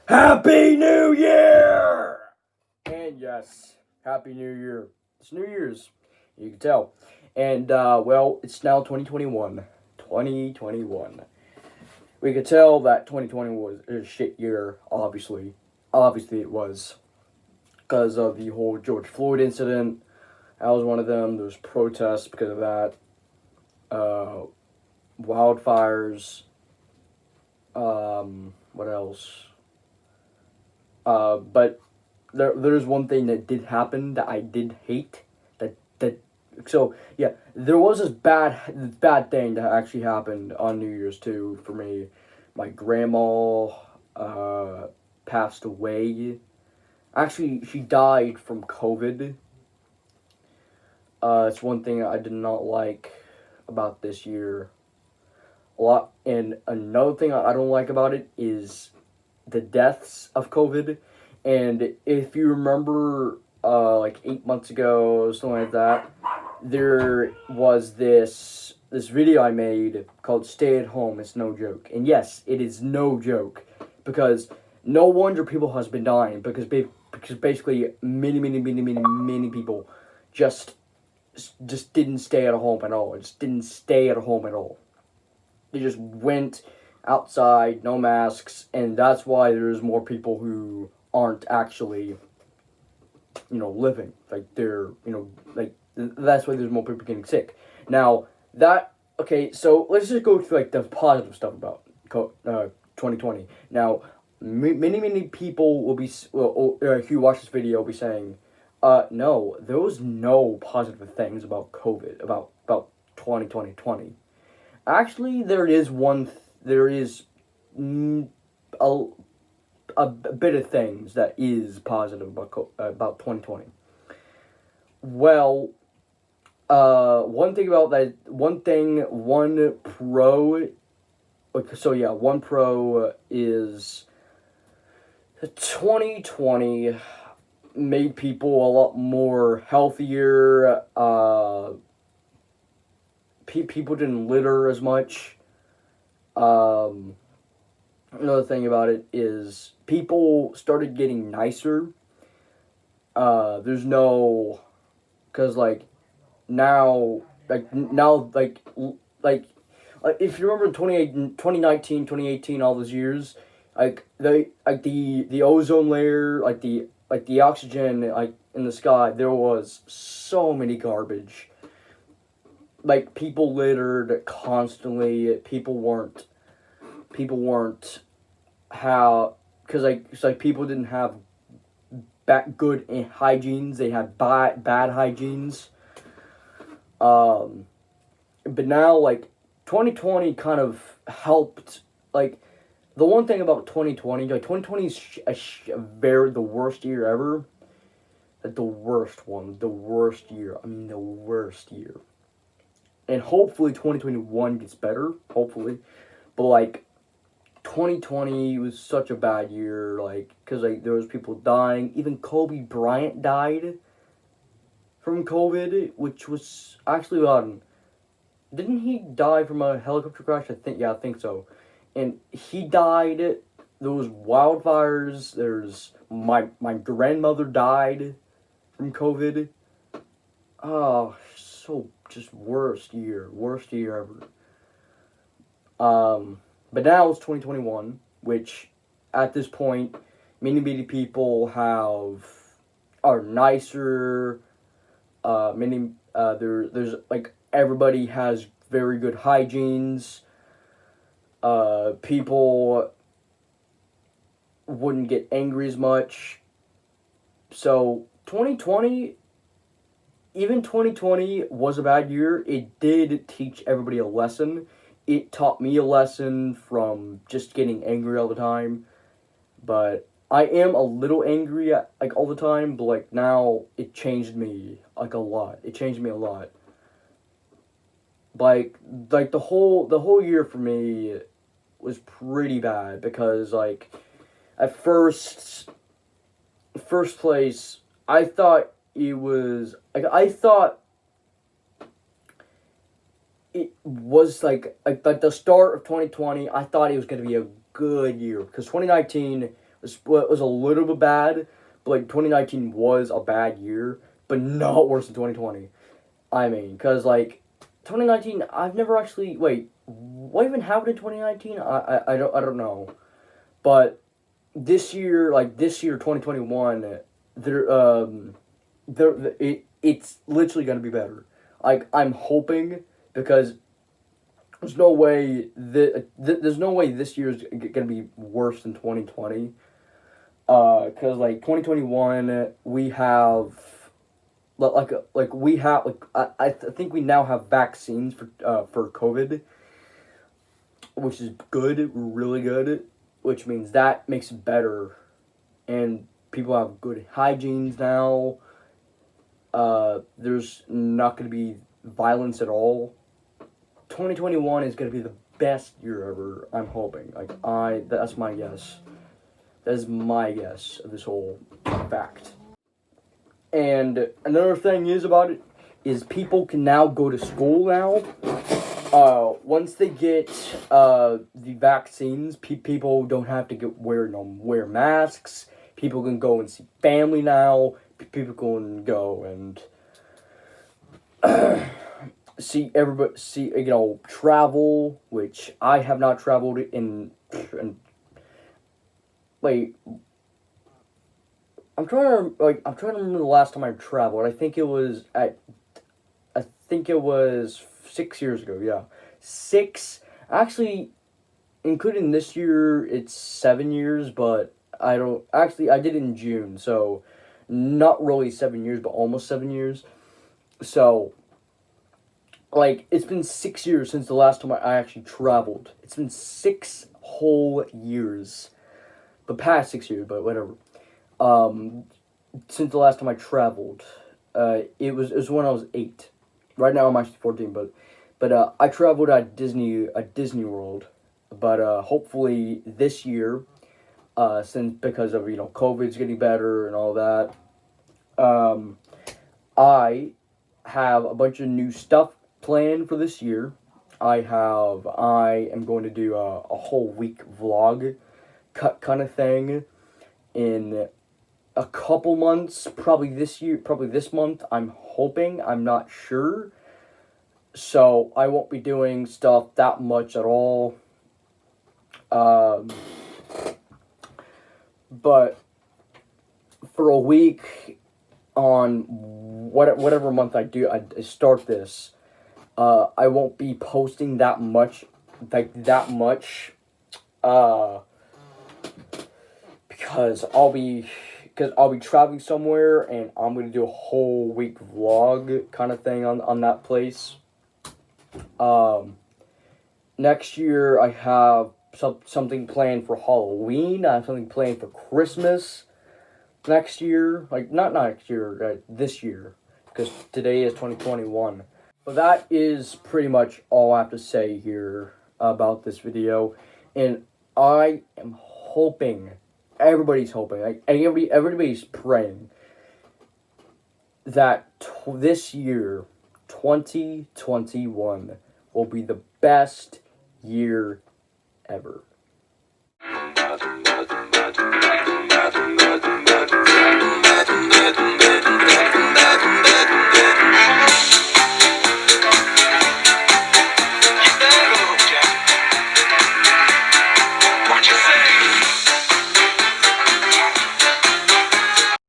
Happy New Year! And yes, Happy New Year. It's New Year's, you can tell. And, well, it's now 2021. 2021. We could tell that 2020 was a shit year, obviously. Obviously, it was. Because of the whole George Floyd incident. That was one of them. There was protests because of that. Uh, Wildfires. What else? But there's one thing that did happen that I did hate. So yeah, there was this bad thing that actually happened on New Year's too for me. My grandma passed away. Actually, she died from COVID. It's one thing I did not like about this year. A lot, and another thing I don't like about it is the deaths of COVID. And if you remember, like 8 months ago, something like that, there was this video I made called "Stay at Home." It's no joke, and yes, it is no joke, because no wonder people has been dying because basically many people just just didn't stay at home at all. Just didn't stay at home at all. They just went outside, no masks, and that's why there's more people who aren't actually, living. Like they're, that's why there's more people getting sick. Now okay, so let's just go to like the positive stuff about 2020. Now, many people will be who watch this video will be saying, no, there was no positive things about COVID about 2020. Actually, there is a, a bit of things that is positive about 2020. Well, one pro. So yeah, one pro is 2020 made people a lot more healthier. People didn't litter as much. Another thing about it is people started getting nicer. There's no, cause like if you remember 2018, all those years, the ozone layer, the oxygen in the sky, there was so many garbage. Like people littered constantly. People weren't how, because it's like people didn't have good hygienes. They had bad hygienes. But now, like, 2020 kind of helped. Like, the one thing about 2020, like 2020 is the worst year ever. Like, the worst year. I mean, the worst year. And hopefully 2021 gets better. Hopefully, but like 2020 was such a bad year, like, because like there was people dying. Even Kobe Bryant died from COVID, which was actually on. Didn't he die from a helicopter crash? I think so. And he died. There was wildfires. There's my grandmother died from COVID. Oh, so just worst year ever. But now it's 2021, which at this point, many people are nicer. There's like everybody has very good hygienes. People wouldn't get angry as much. So 2020, even 2020 was a bad year. It did teach everybody a lesson. It taught me a lesson from just getting angry all the time. But I am a little angry like all the time, but like now it changed me like a lot. It changed me a lot. Like the whole year for me was pretty bad because like at first place I thought it was like I thought it was like the start of 2020. I thought it was going to be a good year because 2019 The split was a little bit bad, but like 2019 was a bad year, but not worse than 2020. I mean, because like 2019, I've never actually wait. What even happened in 2019? I don't know, but this year 2021, it's literally gonna be better. Like I'm hoping because there's no way this year is gonna be worse than 2020. Cause like 2021 we have I think we now have vaccines for COVID, which is good, really good, which means that makes it better, and people have good hygienes now. There's not going to be violence at all. 2021 is going to be the best year ever. I'm hoping. That's my guess. That is my guess of this whole fact. And another thing about it is people can now go to school now. Once they get the vaccines, people don't have to wear masks. People can go and see family now. People can go and travel, which I have not traveled in wait. I'm trying to remember the last time I traveled. I think it was 6 years ago. Yeah, actually, including this year, it's 7 years. But I did it in June, so not really 7 years, but almost 7 years. So, like, it's been 6 years since the last time I actually traveled. It's been 6 whole years. The past 6 years, but whatever. Since the last time I traveled, it was when I was 8. Right now I'm actually 14, but I traveled at Disney World, but hopefully this year, because of COVID's getting better and all that, I have a bunch of new stuff planned for this year. I am going to do a whole week vlog kind of thing in a couple months, probably this month. I'm hoping. I'm not sure. So I won't be doing stuff that much at all. But for a week on whatever month I start this, I won't be posting that much, because I'll be traveling somewhere, and I'm going to do a whole week vlog kind of thing on that place. Next year I have something planned for Halloween. I have something planned for Christmas next year. Like, not next year, this year, because today is 2021. But that is pretty much all I have to say here about this video. And I am hoping, everybody's hoping, like everybody's praying that this year, 2021, will be the best year ever.